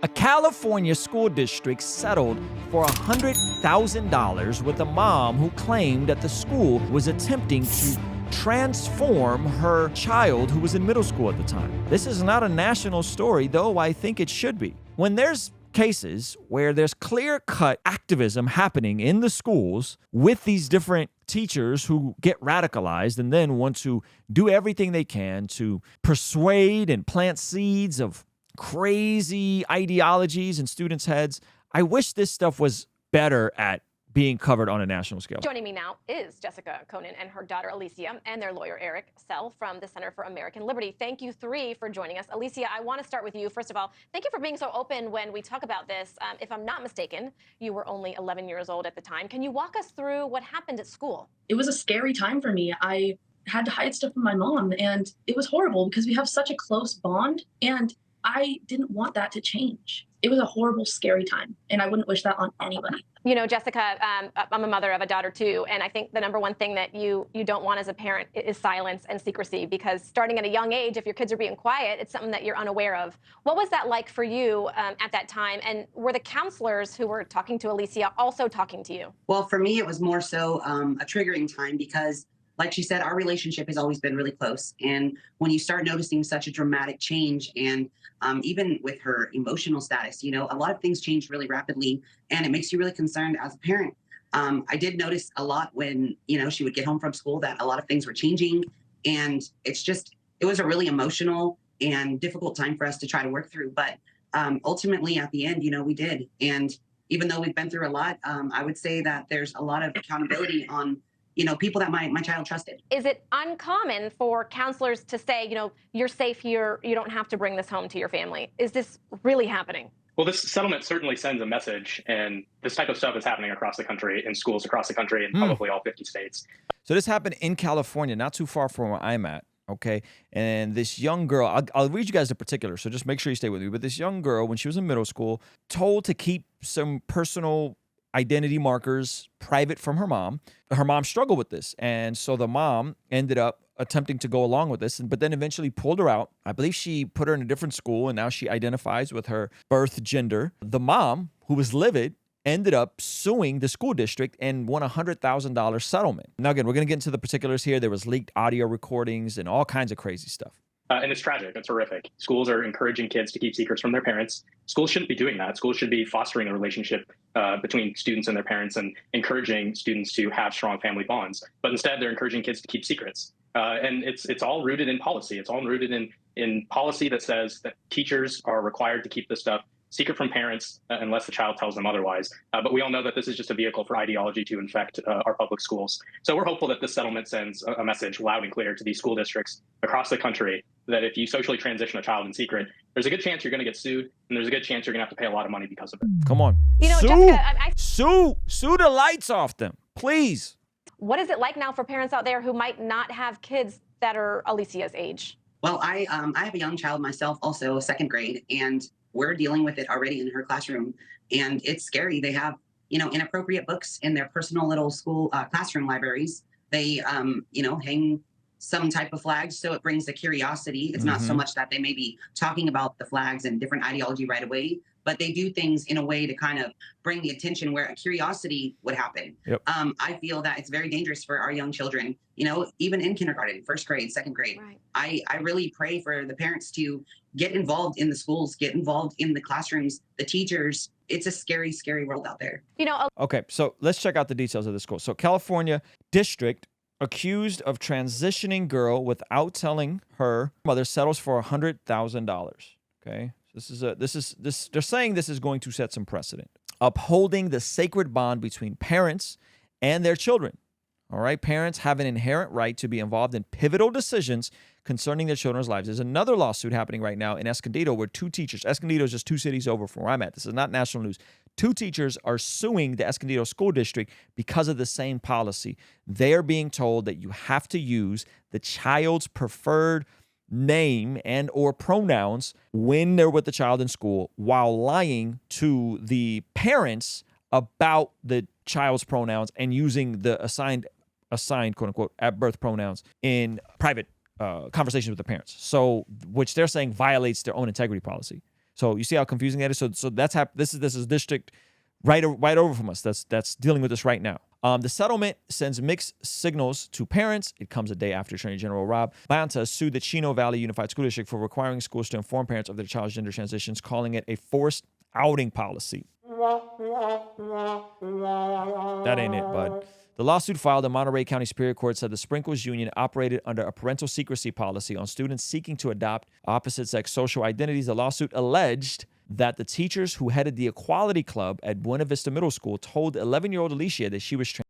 A California school district settled for $100,000 with a mom who claimed that the school was attempting to transform her child who was in middle school at the time. This is not a national story, though I think it should be. When there's cases where there's clear-cut activism happening in the schools with these different teachers who get radicalized and then want to do everything they can to persuade and plant seeds of crazy ideologies in students' heads, I wish this stuff was better at being covered on a national scale. Joining me now is Jessica Conan and her daughter Alicia and their lawyer Eric Sell from the Center for American Liberty. Thank you three for joining us. Alicia, I want to start with you. First of all, thank you for being so open when we talk about this. If I'm not mistaken, you were only 11 years old at the time. Can you walk us through what happened at school? It was a scary time for me. I had to hide stuff from my mom, and it was horrible because we have such a close bond, and I didn't want that to change. It was a horrible, scary time, and I wouldn't wish that on anybody. You know, Jessica, I'm a mother of a daughter too, and I think the number one thing that you don't want as a parent is silence and secrecy, because starting at a young age, if your kids are being quiet, it's something that you're unaware of. What was that like for you at that time, and were the counselors who were talking to Alicia also talking to you? Well, for me, it was more so a triggering time because, like she said, our relationship has always been really close. And when you start noticing such a dramatic change, and even with her emotional status, you know, a lot of things change really rapidly, and it makes you really concerned as a parent. I did notice a lot when, you know, she would get home from school that a lot of things were changing. And it was a really emotional and difficult time for us to try to work through. But ultimately, at the end, you know, we did. And even though we've been through a lot, I would say that there's a lot of accountability on, you know, people that my child trusted. Is it uncommon for counselors to say, you know, you're safe here, you don't have to bring this home to your family? Is this really happening? Well, this settlement certainly sends a message, and this type of stuff is happening across the country, in schools across the country, in probably all 50 states. So this happened in California, not too far from where I'm at. Okay. And this young girl, I'll read you guys the particulars, so just make sure you stay with me. But this young girl, when she was in middle school, told to keep some personal identity markers private from her mom. Her mom struggled with this. And so the mom ended up attempting to go along with this, but then eventually pulled her out. I believe she put her in a different school, and now she identifies with her birth gender. The mom, who was livid, ended up suing the school district and won a $100,000 settlement. Now, again, we're going to get into the particulars here. There was leaked audio recordings and all kinds of crazy stuff. And it's tragic. It's horrific. Schools are encouraging kids to keep secrets from their parents. Schools shouldn't be doing that. Schools should be fostering a relationship between students and their parents and encouraging students to have strong family bonds. But instead, they're encouraging kids to keep secrets. And it's all rooted in policy. It's all rooted in policy that says that teachers are required to keep this stuff secret from parents unless the child tells them otherwise. But we all know that this is just a vehicle for ideology to infect our public schools. So we're hopeful that this settlement sends a message loud and clear to these school districts across the country that if you socially transition a child in secret, there's a good chance you're going to get sued, and there's a good chance you're going to have to pay a lot of money because of it. Come on. You know, Jessica, sue the lights off them, please. What is it like now for parents out there who might not have kids that are Alicia's age? Well, I have a young child myself, also second grade, and we're dealing with it already in her classroom. And it's scary. They have, you know, inappropriate books in their personal little school classroom libraries. They, you know, hang some type of flags, so it brings the curiosity. It's not so much that they may be talking about the flags and different ideology right away, but they do things in a way to kind of bring the attention where a curiosity would happen. Yep. I feel that it's very dangerous for our young children, you know, even in kindergarten, first grade, second grade. Right. I really pray for the parents to get involved in the schools, get involved in the classrooms, the teachers. It's a scary, scary world out there. You know, Okay, so let's check out the details of the school. So California district accused of transitioning girl without telling her mother settles for $100,000. Okay, they're saying this is going to set some precedent, upholding the sacred bond between parents and their children. All right, parents have an inherent right to be involved in pivotal decisions concerning their children's lives. There's another lawsuit happening right now in Escondido where two teachers, Escondido is just 2 cities over from where I'm at. This is not national news. 2 teachers are suing the Escondido School District because of the same policy. They are being told that you have to use the child's preferred name and or pronouns when they're with the child in school while lying to the parents about the child's pronouns and using the assigned quote unquote at birth pronouns in private conversations with the parents. So, which they're saying violates their own integrity policy. So you see how confusing that is. So that's this is district right over from us. That's dealing with this right now. The settlement sends mixed signals to parents. It comes a day after Attorney General Rob Bonta sued the Chino Valley Unified School District for requiring schools to inform parents of their child's gender transitions, calling it a forced outing policy. That ain't it, bud. The lawsuit filed in Monterey County Superior Court said the Sprinkles Union operated under a parental secrecy policy on students seeking to adopt opposite-sex social identities. The lawsuit alleged that the teachers who headed the Equality Club at Buena Vista Middle School told 11-year-old Alicia that she was trans,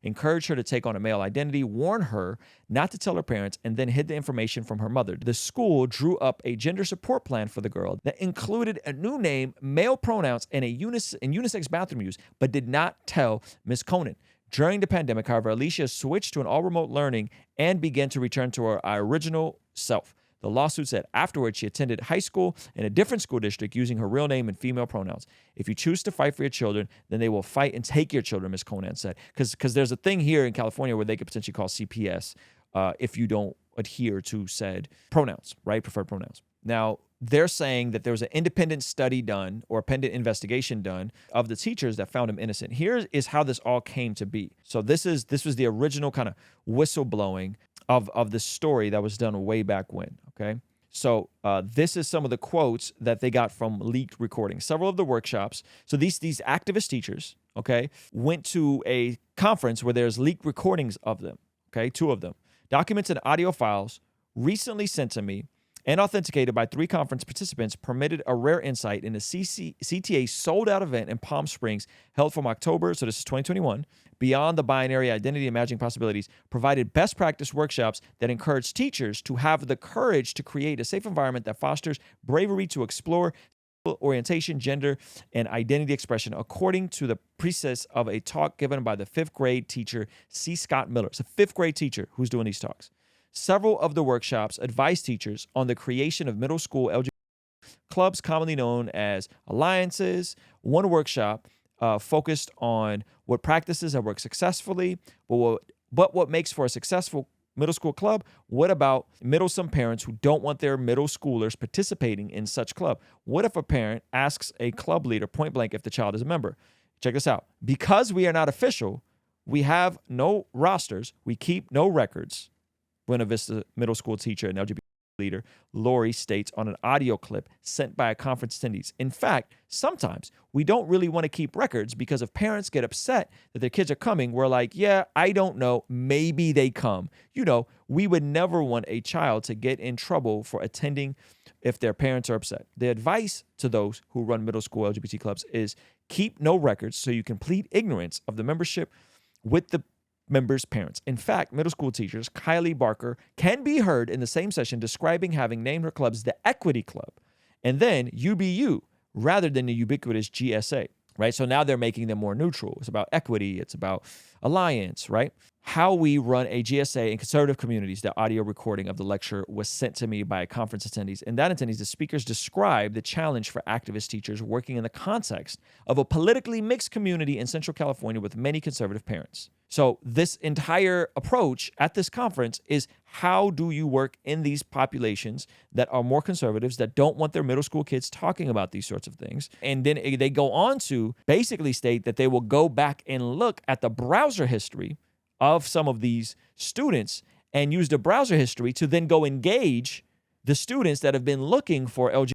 encouraged her to take on a male identity, warned her not to tell her parents, and then hid the information from her mother. The school drew up a gender support plan for the girl that included a new name, male pronouns, and unisex bathroom use, but did not tell Ms. Conan. During the pandemic, however, Alicia switched to an all-remote learning and began to return to her original self. The lawsuit said afterwards she attended high school in a different school district using her real name and female pronouns. If you choose to fight for your children, then they will fight and take your children, Ms. Conan said. Because there's a thing here in California where they could potentially call CPS if you don't adhere to said pronouns, right? Preferred pronouns. Now, they're saying that there was an independent study done or independent investigation done of the teachers that found him innocent. Here is how this all came to be. So this was the original kind of whistleblowing of the story that was done way back when, okay? So this is some of the quotes that they got from leaked recordings. Several of the workshops, so these activist teachers, okay, went to a conference where there's leaked recordings of them, okay, 2 of them. Documents and audio files recently sent to me and authenticated by 3 conference participants permitted a rare insight in a CTA sold-out event in Palm Springs held from October, so this is 2021, Beyond the Binary Identity, Imagining Possibilities, provided best practice workshops that encourage teachers to have the courage to create a safe environment that fosters bravery to explore orientation, gender, and identity expression, according to the precepts of a talk given by the 5th grade teacher, C. Scott Miller. It's a 5th grade teacher who's doing these talks. Several of the workshops advise teachers on the creation of middle school LGBT clubs, commonly known as alliances. One workshop focused on what practices have worked successfully, but what makes for a successful middle school club. What about middlesome parents who don't want their middle schoolers participating in such club? What if a parent asks a club leader point blank if the child is a member? Check this out. Because we are not official, we have no rosters, we keep no records. Buena Vista Middle School teacher and LGBT leader Lori states on an audio clip sent by a conference attendees. In fact, sometimes we don't really want to keep records because if parents get upset that their kids are coming, we're like, yeah, I don't know, maybe they come. You know, we would never want a child to get in trouble for attending if their parents are upset. The advice to those who run middle school LGBT clubs is keep no records so you can plead ignorance of the membership with the members' parents. In fact, middle school teachers Kylie Barker can be heard in the same session describing having named her clubs the Equity Club and then UBU rather than the ubiquitous GSA, right? So now they're making them more neutral. It's about equity. It's about alliance, right? How we run a GSA in conservative communities. The audio recording of the lecture was sent to me by conference attendees. In that attendees, the speakers described the challenge for activist teachers working in the context of a politically mixed community in Central California with many conservative parents. So this entire approach at this conference is how do you work in these populations that are more conservatives, that don't want their middle school kids talking about these sorts of things. And then they go on to basically state that they will go back and look at the browser history of some of these students and use the browser history to then go engage the students that have been looking for LGBT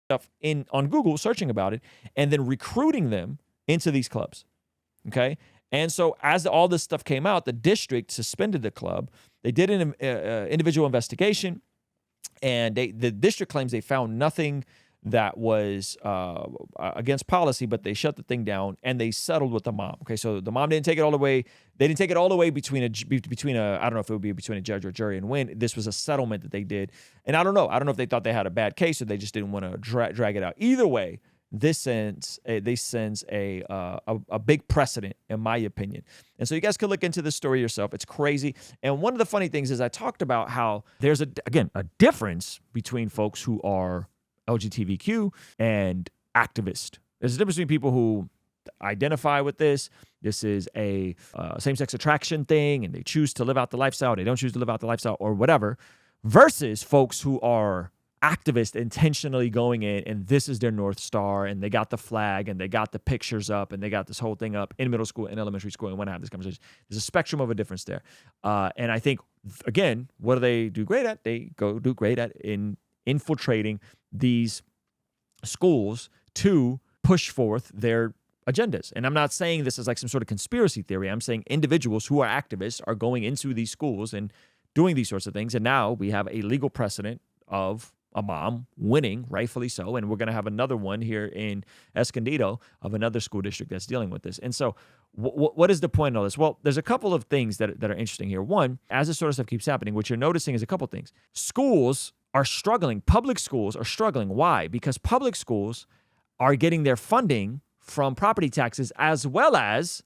stuff on Google, searching about it, and then recruiting them into these clubs, okay? And so as all this stuff came out, the district suspended the club. They did an individual investigation, and the district claims they found nothing that was against policy, but they shut the thing down and they settled with the mom. Okay, so the mom didn't take it all the way. They didn't take it all the way between a I don't know if it would be between a judge or jury and win. This was a settlement that they did, and I don't know if they thought they had a bad case or they just didn't want to drag it out. Either way, this sends a big precedent, in my opinion. And so you guys can look into this story yourself. It's crazy. And one of the funny things is I talked about how there's a difference between folks who are LGBTQ and activist. There's a difference between people who identify with this. This is a same-sex attraction thing, and they choose to live out the lifestyle. They don't choose to live out the lifestyle or whatever, versus folks who are activists intentionally going in, and this is their North Star, and they got the flag, and they got the pictures up, and they got this whole thing up in middle school and elementary school, and want to have this conversation. There's a spectrum of a difference there. And I think, again, what do they do great at? They go do great at infiltrating these schools to push forth their agendas. And I'm not saying this is like some sort of conspiracy theory. I'm saying individuals who are activists are going into these schools and doing these sorts of things. And now we have a legal precedent of a mom winning, rightfully so. And we're going to have another one here in Escondido of another school district that's dealing with this. And so what is the point of all this? Well, there's a couple of things that are interesting here. One, as this sort of stuff keeps happening, what you're noticing is a couple of things. Schools are struggling. Public schools are struggling. Why? Because public schools are getting their funding from property taxes as well as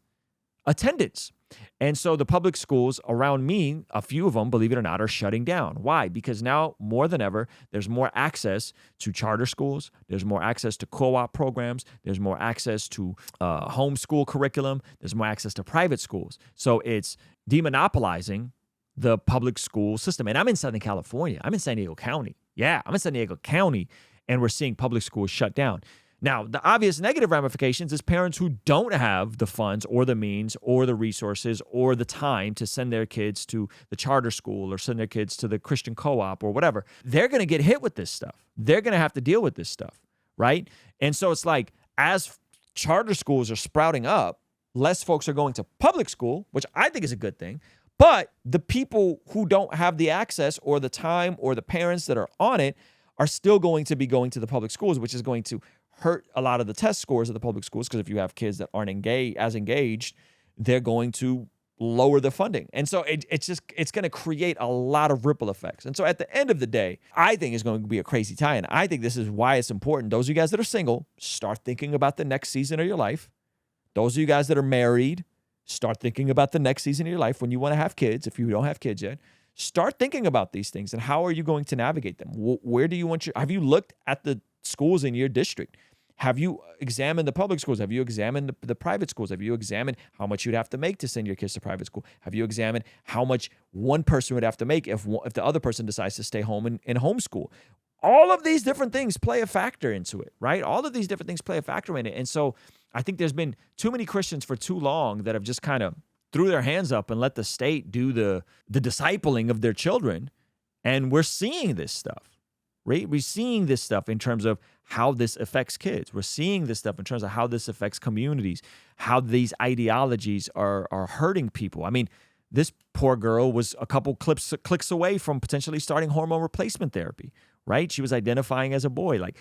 attendance. And so the public schools around me, a few of them, believe it or not, are shutting down. Why? Because now more than ever, there's more access to charter schools. There's more access to co-op programs. There's more access to homeschool curriculum. There's more access to private schools. So it's demonopolizing the public school system. And I'm in Southern California. I'm in San Diego County. Yeah, I'm in San Diego County, and we're seeing public schools shut down. Now, the obvious negative ramifications is parents who don't have the funds or the means or the resources or the time to send their kids to the charter school or send their kids to the Christian co-op or whatever. They're going to get hit with this stuff. They're going to have to deal with this stuff, right? And so it's like, as charter schools are sprouting up, less folks are going to public school, which I think is a good thing. But the people who don't have the access or the time or the parents that are on it are still going to be going to the public schools, which is going to hurt a lot of the test scores of the public schools, because if you have kids that aren't engaged, they're going to lower the funding. And so it's going to create a lot of ripple effects. And so at the end of the day, I think it's going to be a crazy tie-in. I think this is why it's important. Those of you guys that are single, start thinking about the next season of your life. Those of you guys that are married, start thinking about the next season of your life when you want to have kids, if you don't have kids yet. Start thinking about these things and how are you going to navigate them? Where do you want have you looked at the schools in your district? Have you examined the public schools? Have you examined the private schools? Have you examined how much you'd have to make to send your kids to private school? Have you examined how much one person would have to make if the other person decides to stay home and homeschool? All of these different things play a factor into it, right? All of these different things play a factor in it. And so I think there's been too many Christians for too long that have just kind of threw their hands up and let the state do the discipling of their children. And we're seeing this stuff, right? We're seeing this stuff in terms of how this affects kids. We're seeing this stuff in terms of how this affects communities, how these ideologies are hurting people. I mean, this poor girl was a couple clicks away from potentially starting hormone replacement therapy, right? She was identifying as a boy. Like,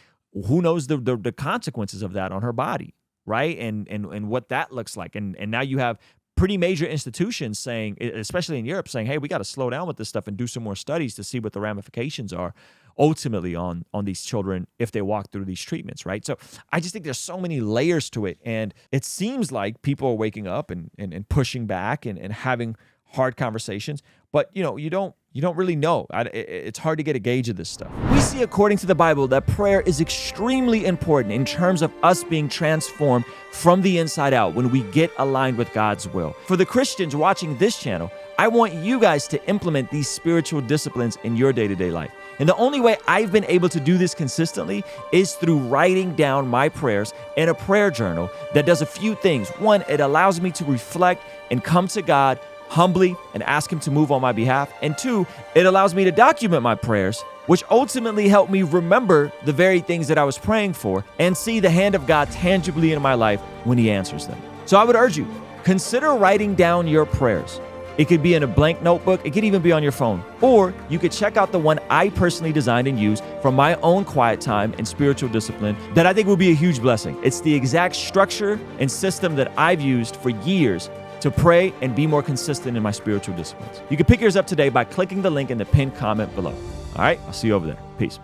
who knows the consequences of that on her body, right? And what that looks like. And now you have pretty major institutions saying, especially in Europe, saying, hey, we got to slow down with this stuff and do some more studies to see what the ramifications are ultimately on these children if they walk through these treatments, right? So I just think there's so many layers to it. And it seems like people are waking up and pushing back and having hard conversations. But, you don't really know. It's hard to get a gauge of this stuff. We see, according to the Bible, that prayer is extremely important in terms of us being transformed from the inside out when we get aligned with God's will. For the Christians watching this channel, I want you guys to implement these spiritual disciplines in your day-to-day life. And the only way I've been able to do this consistently is through writing down my prayers in a prayer journal that does a few things. One, it allows me to reflect and come to God humbly and ask Him to move on my behalf. And two, it allows me to document my prayers, which ultimately help me remember the very things that I was praying for and see the hand of God tangibly in my life when He answers them. So I would urge you, consider writing down your prayers. It could be in a blank notebook. It could even be on your phone. Or you could check out the one I personally designed and used for my own quiet time and spiritual discipline that I think will be a huge blessing. It's the exact structure and system that I've used for years to pray and be more consistent in my spiritual disciplines. You can pick yours up today by clicking the link in the pinned comment below. All right, I'll see you over there. Peace.